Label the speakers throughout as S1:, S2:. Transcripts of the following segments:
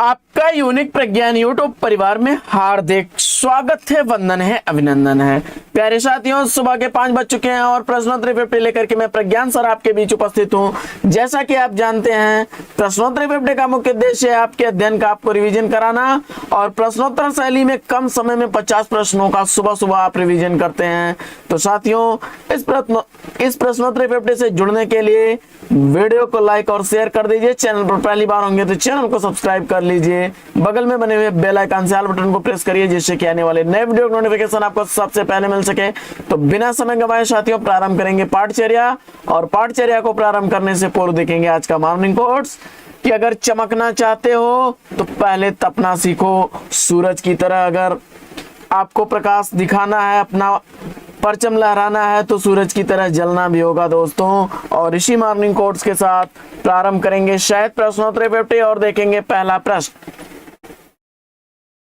S1: आपका यूनिक प्रज्ञान यूट्यूब परिवार में हार्दिक स्वागत है, वंदन है, अभिनंदन है। प्यारे साथियों, सुबह के 5 बज चुके हैं और प्रश्नोत्तरी पेपर लेकर के मैं प्रज्ञान सर आपके बीच उपस्थित हूं। जैसा कि आप जानते हैं, प्रश्नोत्तरी पेपर का मुख्य उद्देश्य है आपके अध्ययन का आपको रिवीजन कराना और प्रश्नोत्तर शैली में कम समय में 50 प्रश्नों का सुबह सुबह आप रिवीजन करते हैं। तो साथियों, इस प्रश्नोत्तरी पेपर से जुड़ने के लिए वीडियो को लाइक और शेयर कर दीजिए। चैनल पर पहली बार होंगे तो चैनल को सब्सक्राइब कर लीजिए। बगल में बने हुए बेल आइकन से ऑल बटन को प्रेस करिए, जिससे कि आने वाले नए वीडियो का नोटिफिकेशन आपको सबसे पहले मिल सके। तो बिना समय गंवाए साथियों, प्रारंभ करेंगे पाठचर्या। और पाठचर्या को प्रारंभ करने से पूर्व देखेंगे आज का मॉर्निंग कोट्स कि अगर चमकना चाहते हो तो पहले तपना सीखो सूरज की तरह। अगर आपको प्रकाश दिखाना है, अपना परचम लहराना है, तो सूरज की तरह जलना भी होगा दोस्तों। और इसी मॉर्निंग कोट्स के साथ प्रारंभ करेंगे शायद प्रश्नोत्तरी पेपर और देखेंगे पहला प्रश्न।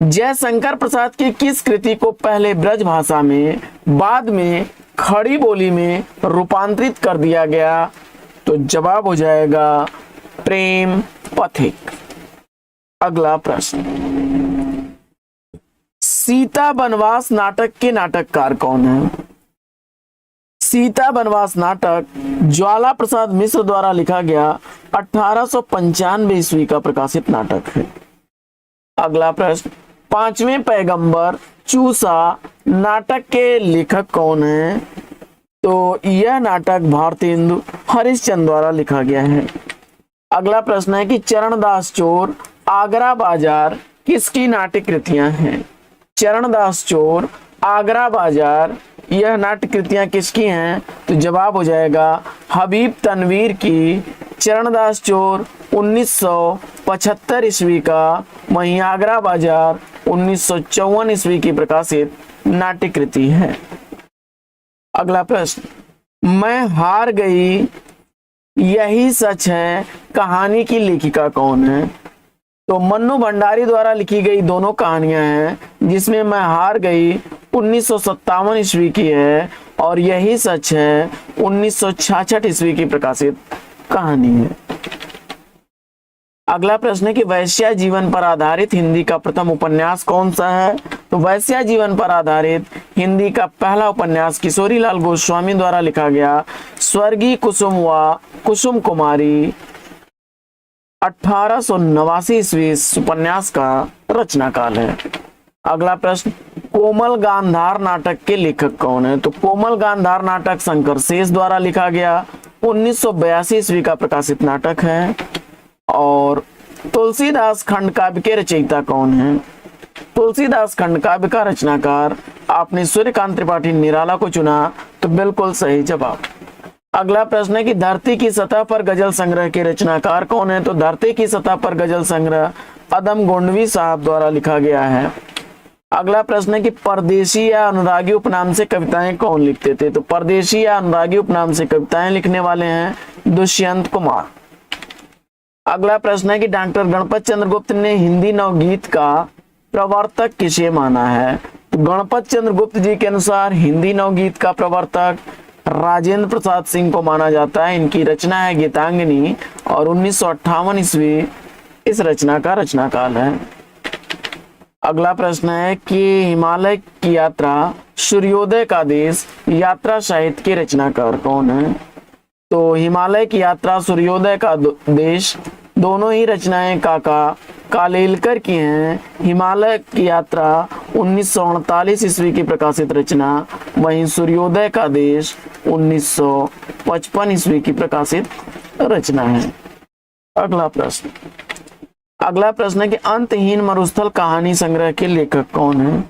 S1: जयशंकर प्रसाद की किस कृति को पहले ब्रज भाषा में बाद में खड़ी बोली में रूपांतरित कर दिया गया? तो जवाब हो जाएगा प्रेम पथिक। अगला प्रश्न, सीता बनवास नाटक के नाटककार कौन है? सीता बनवास नाटक ज्वाला प्रसाद मिश्र द्वारा लिखा गया 1895 ईस्वी का प्रकाशित नाटक है। अगला प्रश्न, पांचवें पैगंबर चूसा नाटक के लेखक कौन है? तो यह नाटक भारतेंदु हरिश्चंद्र द्वारा लिखा गया है। अगला प्रश्न है कि चरणदास चोर आगरा बाजार किसकी नाट्य कृतियां हैं? चरणदास चोर आगरा बाजार यह नाट्य कृतियां किसकी हैं? तो जवाब हो जाएगा हबीब तनवीर की। चरणदास चोर 1975 ईस्वी का, वहीं आगरा बाजार 1954 ईस्वी की प्रकाशित नाट्य कृति है। अगला प्रश्न, मैं हार गई यही सच है कहानी की लेखिका कौन है? तो मन्नू भंडारी द्वारा लिखी गई दोनों कहानियां हैं, जिसमें मैं हार गई 1957 ईस्वी की है और यही सच है 1966 ईस्वी की प्रकाशित कहानी है। अगला प्रश्न है कि वैश्या जीवन पर आधारित हिंदी का प्रथम उपन्यास कौन सा है? तो वैश्या जीवन पर आधारित हिंदी का पहला उपन्यास किशोरीलाल गोस्वामी द्वारा लिखा गया स्वर्गीय कुसुम व कुसुम कुमारी 1889 ईस्वी उपन्यास का रचना काल है। अगला प्रश्न, कोमल गांधार नाटक के लेखक कौन है? तो कोमल गांधार नाटक शंकर शेष द्वारा लिखा गया 1982 ईस्वी का प्रकाशित नाटक है। और तुलसीदास खंड काव्य के रचयिता कौन है? तुलसीदास खंड काव्य का रचनाकार आपने सूर्यकांत त्रिपाठी निराला को चुना, तो बिल्कुल सही जवाब। अगला प्रश्न है कि धरती की सतह पर गजल संग्रह के रचनाकार कौन है? तो धरती की सतह पर गजल संग्रह अदम गोंडवी साहब द्वारा लिखा गया है। अगला प्रश्न है कि परदेशी या अनुरागी उपनाम से कविताएं कौन लिखते थे? तो परदेशी या अनुरागी उपनाम से कविताएं लिखने वाले हैं दुष्यंत कुमार। अगला प्रश्न है कि डॉक्टर गणपत चंद्र गुप्त ने हिंदी नवगीत का प्रवर्तक किसे माना है? तो गणपत चंद्र गुप्त जी के अनुसार हिंदी नवगीत का प्रवर्तक राजेंद्र प्रसाद सिंह को माना जाता है। इनकी रचना है गीतांजलि और 1958 ईस्वी इस रचना का रचनाकाल है। अगला प्रश्न है कि हिमालय की यात्रा सूर्योदय का देश यात्रा साहित्य के रचनाकार कौन है? तो हिमालय की यात्रा सूर्योदय का देश दोनों ही रचनाएं काका कालेलकर की हैं। हिमालय की यात्रा 1948 ईस्वी की प्रकाशित रचना, वहीं सूर्योदय का देश 1955 ईस्वी की प्रकाशित रचना है। अगला प्रश्न है कि अंतहीन मरुस्थल कहानी संग्रह के लेखक कौन है?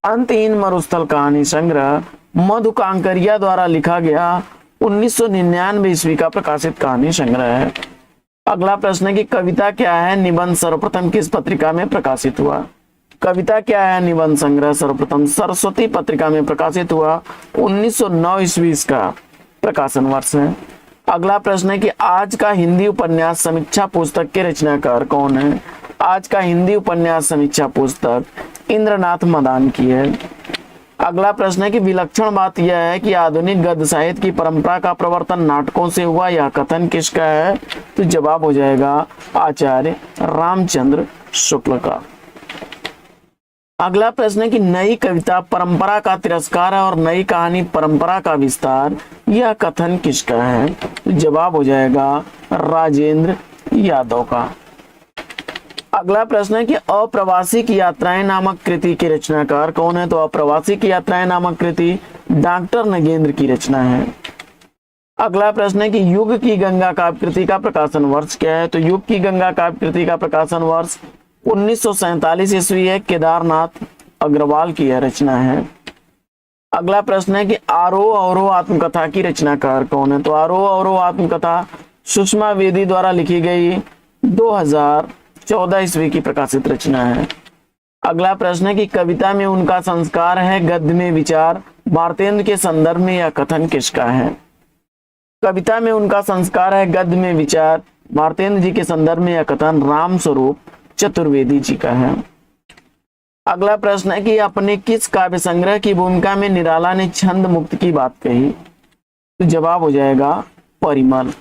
S1: अंतहीन मरुस्थल कहानी संग्रह मधु कांकरिया द्वारा लिखा गया 1999 ईस्वी का प्रकाशित कहानी संग्रह है। अगला प्रश्न है कि कविता क्या है निबंध सर्वप्रथम किस पत्रिका में प्रकाशित हुआ? कविता क्या है निबंध संग्रह सर्वप्रथम सरस्वती पत्रिका में प्रकाशित हुआ 1909 ईस्वी का प्रकाशन वर्ष है। अगला प्रश्न है कि आज का हिंदी उपन्यास समीक्षा पुस्तक के रचनाकार कौन है? आज का हिंदी उपन्यास समीक्षा पुस्तक इंद्रनाथ मदान की है। अगला प्रश्न है कि विलक्षण बात यह है कि आधुनिक गद्य साहित्य की परंपरा का प्रवर्तन नाटकों से हुआ, यह कथन किसका है? तो जवाब हो जाएगा आचार्य रामचंद्र शुक्ल का। अगला प्रश्न है कि नई कविता परंपरा का तिरस्कार है और नई कहानी परंपरा का विस्तार, यह कथन किसका है? तो जवाब हो जाएगा राजेंद्र यादव का। अगला प्रश्न है कि अप्रवासी की यात्राएं नामक कृति के रचनाकार कौन है? तो अप्रवासी की यात्राएं नामक कृति डॉक्टर नगेंद्र की रचना है। अगला प्रश्न है कि युग की गंगा काव्य कृति का प्रकाशन वर्ष क्या है? तो युग की गंगा काव्य कृति का प्रकाशन वर्ष 1947 ईस्वी है। केदारनाथ अग्रवाल की यह रचना है। अगला प्रश्न है कि आरोह अवरोह आत्मकथा की रचनाकार कौन है? तो आरोह अवरोह आत्मकथा सुषमा वेदी द्वारा लिखी गई 2014 ईस्वी की प्रकाशित रचना है। अगला प्रश्न है कि कविता में उनका संस्कार है, गद्य में विचार, भारतेंद्र के संदर्भ में यह कथन किसका है? कविता में उनका संस्कार है, गद्य में विचार, भारतेंद्र जी के संदर्भ में यह कथन राम स्वरूप चतुर्वेदी जी का है। अगला प्रश्न है कि अपने किस काव्य संग्रह की भूमिका में निराला ने छंद मुक्त की बात कही? तो जवाब हो जाएगा परिमल।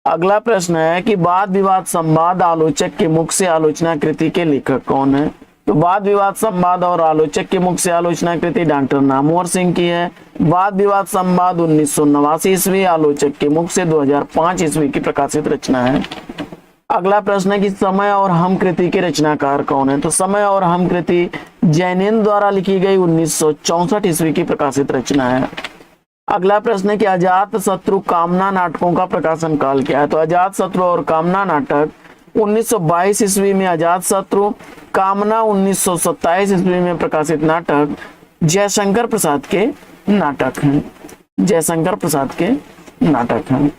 S1: अगला प्रश्न है कि वाद विवाद संवाद आलोचक के मुख से आलोचना कृति के लेखक कौन है? तो वाद विवाद संवाद और आलोचक के मुख से आलोचना कृति डॉक्टर नामवर सिंह की है। वाद विवाद संवाद 1989 ईस्वी, आलोचक के मुख से 2005 ईस्वी की प्रकाशित रचना है। अगला प्रश्न है कि समय और हम कृति के रचनाकार कौन है? तो समय और हम कृति जैनेन्द्र द्वारा लिखी गई 1964 ईस्वी की प्रकाशित रचना है। अगला प्रश्न है कि अजात शत्रु कामना नाटकों का प्रकाशन काल क्या है? तो अजात शत्रु और कामना नाटक 1922 ईस्वी में अजात शत्रु, कामना 1927 ईस्वी में प्रकाशित नाटक जयशंकर प्रसाद के नाटक हैं। जयशंकर प्रसाद के नाटक हैं।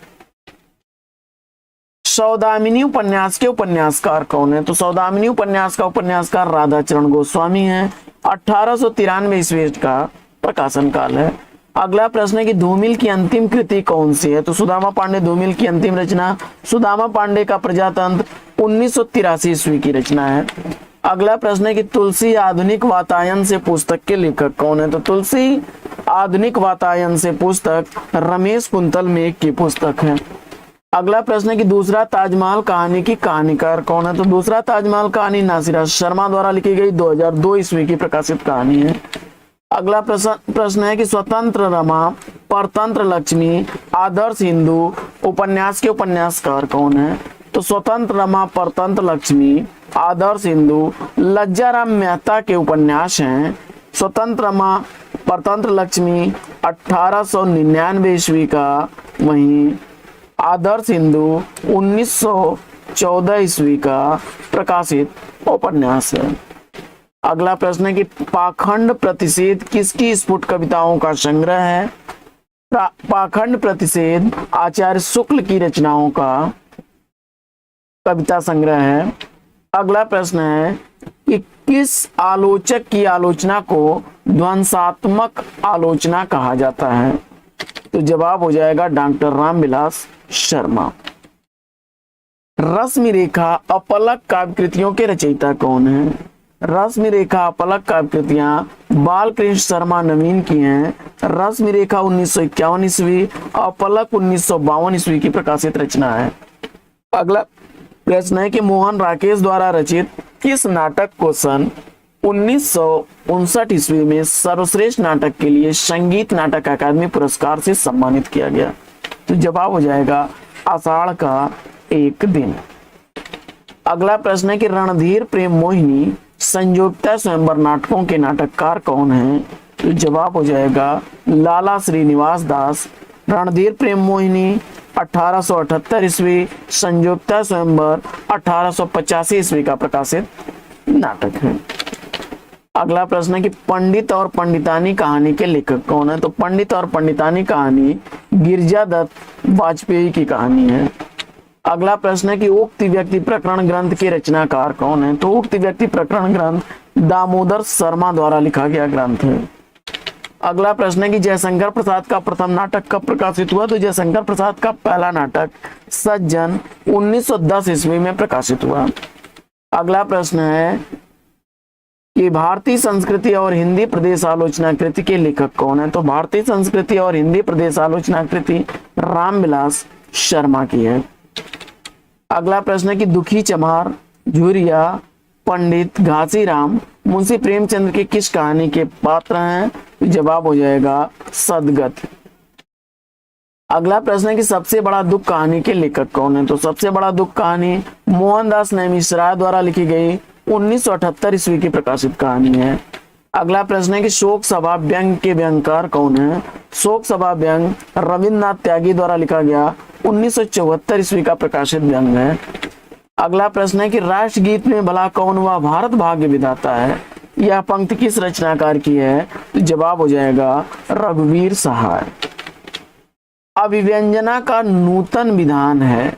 S1: सौदामिनी उपन्यास के उपन्यासकार कौन है? तो सौदामिनी उपन्यास का उपन्यासकार राधाचरण गोस्वामी है। 1893 ईस्वी का प्रकाशन काल है। अगला प्रश्न है कि धूमिल की अंतिम कृति कौन सी है? तो सुदामा पांडे धूमिल की अंतिम रचना सुदामा पांडे का प्रजातंत्र 1983 ईस्वी की रचना है। अगला प्रश्न है कि तुलसी आधुनिक वातायन से पुस्तक के लेखक कौन है? तो तुलसी आधुनिक वातायन से पुस्तक रमेश कुंतल मेघ की पुस्तक है। अगला प्रश्न है कि दूसरा ताजमहल कहानी की कहानीकार कौन है? तो दूसरा ताजमहल कहानी नासिरा शर्मा द्वारा लिखी गई 2002 ईस्वी की प्रकाशित कहानी है। अगला प्रश्न है कि स्वतंत्र रमा, परतंत्र लक्ष्मी, आदर्श हिंदू उपन्यास के उपन्यासकार कौन है? तो स्वतंत्र रमा, परतंत्र लक्ष्मी, आदर्श हिंदू लज्जाराम मेहता के उपन्यास हैं। स्वतंत्र रमा, परतंत्र लक्ष्मी 1899 ईस्वी का, वहीं आदर्श हिंदू 1914 ईस्वी का प्रकाशित उपन्यास है। अगला प्रश्न है कि पाखंड प्रतिषेध किसकी स्फुट कविताओं का संग्रह है? पाखंड प्रतिषेध आचार्य शुक्ल की रचनाओं का कविता संग्रह है। अगला प्रश्न है कि किस आलोचक की आलोचना को ध्वंसात्मक आलोचना कहा जाता है? तो जवाब हो जाएगा डॉक्टर रामविलास शर्मा। रश्मि रेखा अपलक काव्य कृतियों के रचयिता कौन है? रश्मि रेखा अपलक काव्य कृतियां बालकृष्ण शर्मा नवीन की हैं। रश्मि रेखा 1951 ईस्वी, अपलक 1952 ईस्वी की प्रकाशित रचना है। अगला प्रश्न है कि मोहन राकेश द्वारा रचित किस नाटक को सन 1959 ईस्वी में सर्वश्रेष्ठ नाटक के लिए संगीत नाटक अकादमी पुरस्कार से सम्मानित किया गया? तो जवाब हो जाएगा आषाढ़ का एक दिन। अगला प्रश्न है कि रणधीर प्रेम मोहिनी संयोक्ता स्वयंवर नाटकों के नाटककार कौन हैं? तो जवाब हो जाएगा लाला श्रीनिवास दास। रणधीर प्रेम मोहिनी 1878 ईस्वी, संयोक्ता स्वयंवर 1885 ईस्वी का प्रकाशित नाटक है। अगला प्रश्न है कि पंडित और पंडितानी कहानी के लेखक कौन है? तो पंडित और पंडितानी कहानी गिरिजा दत्त वाजपेयी की कहानी है। अगला प्रश्न है कि उक्त व्यक्ति प्रकरण ग्रंथ के रचनाकार कौन है? तो उक्त व्यक्ति प्रकरण ग्रंथ दामोदर शर्मा द्वारा लिखा गया ग्रंथ है। अगला प्रश्न है कि जयशंकर प्रसाद का प्रथम नाटक कब प्रकाशित हुआ? तो जयशंकर प्रसाद का पहला नाटक सज्जन 1910 ईस्वी में प्रकाशित हुआ। अगला प्रश्न है कि भारतीय संस्कृति और हिंदी प्रदेश आलोचना कृति के लेखक कौन है? तो भारतीय संस्कृति और हिंदी प्रदेश आलोचना कृति रामविलास शर्मा की है। अगला प्रश्न है कि दुखी चमार झुरिया, पंडित घासीराम मुंशी प्रेमचंद की किस कहानी के पात्र हैं? तो जवाब हो जाएगा सदगत। अगला प्रश्न है कि सबसे बड़ा दुख कहानी के लेखक कौन है? तो सबसे बड़ा दुख कहानी मोहनदास नेमिषराय द्वारा लिखी गई 1978 ईस्वी की प्रकाशित कहानी है। अगला प्रश्न है कि शोक सभा व्यंग के व्यंगकार कौन है? शोक सभा व्यंग रविन्द्रनाथ त्यागी द्वारा लिखा गया 1974 ईस्वी का प्रकाशित व्यंग है। अगला प्रश्न है कि राष्ट्रगीत में भला कौन हुआ भारत भाग्य विधाता है? यह पंक्ति किस रचनाकार की है? तो जवाब हो जाएगा रघुवीर सहाय। अभिव्यंजना का नूतन विधान है।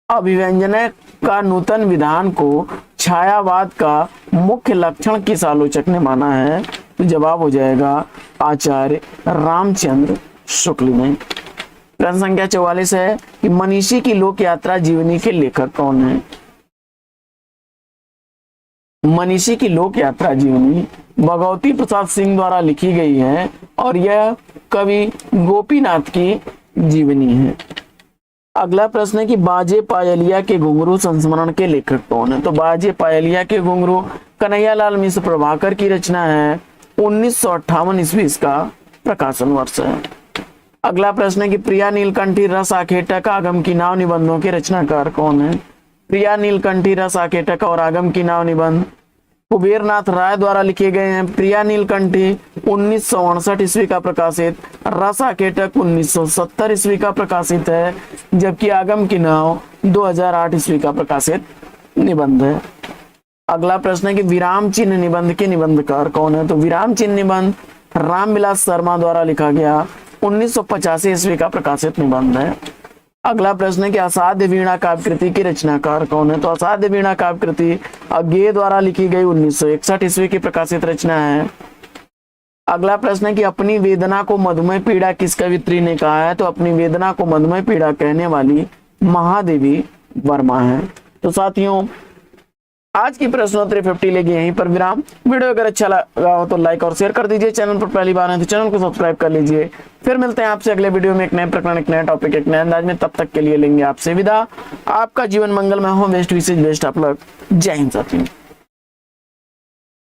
S1: अभिव्यंजना का नूतन विधान को छायावाद का मुख्य लक्षण किस आलोचक ने माना है? तो जवाब हो जाएगा आचार्य रामचंद्र शुक्ल ने। प्रश्न संख्या 44 है कि मनीषी की लोक यात्रा जीवनी के लेखक कौन है? मनीषी की लोक यात्रा जीवनी भगवती प्रसाद सिंह द्वारा लिखी गई है और यह कवि गोपीनाथ की जीवनी है। अगला प्रश्न है कि बाजे पायलिया के घुंघरू संस्मरण के लेखक कौन है? तो बाजे पायलिया के घुंघरू कन्हैयालाल मिश्र प्रभाकर की रचना है। 1958 ईस्वी इसका प्रकाशन वर्ष है। अगला प्रश्न है कि प्रिया नीलकंठी रस आखेटक आगम की नाव निबंधों के रचनाकार कौन है? प्रिया नीलकंठी रस आखेटक और आगम की नाव निबंध कुबेरनाथ राय द्वारा लिखे गए हैं। प्रिया नीलकंठी 1968 ईस्वी का प्रकाशित, रस आखेटक 1970 ईस्वी का प्रकाशित है, जबकि आगम की नाव 2008 ईस्वी का प्रकाशित निबंध है। अगला प्रश्न है कि विराम चिन्ह निबंध के निबंधकार कौन है? तो विराम चिन्ह निबंध रामविलास शर्मा द्वारा लिखा गया 1985 ईस्वी का प्रकाशित निबंध है। अगला प्रश्न है कि असाध्य वीणा काव्यकृति की रचनाकार कौन है? तो असाध्य वीणा काव्यकृति अज्ञेय द्वारा लिखी गई 1961 ईस्वी की प्रकाशित रचना है। अगला प्रश्न है कि अपनी वेदना को मधुमेह पीड़ा किस कवित्री ने कहा है? तो अपनी वेदना को मधुमेह पीड़ा कहने वाली महादेवी वर्मा है। तो साथियों, आज की प्रश्नोत्तरी 50 लेगी यहीं पर विराम। वीडियो अगर अच्छा लगा हो तो लाइक और शेयर कर दीजिए। चैनल पर पहली बार है तो चैनल को सब्सक्राइब कर लीजिए। फिर मिलते हैं आपसे अगले वीडियो में एक नए प्रकरण, एक नया टॉपिक, एक नए अंदाज में। तब तक के लिए लेंगे आपसे विदा। आपका जीवन मंगलमय हो। बेस्ट विशेष बेस्ट आप लोग। जय हिंद साथियों।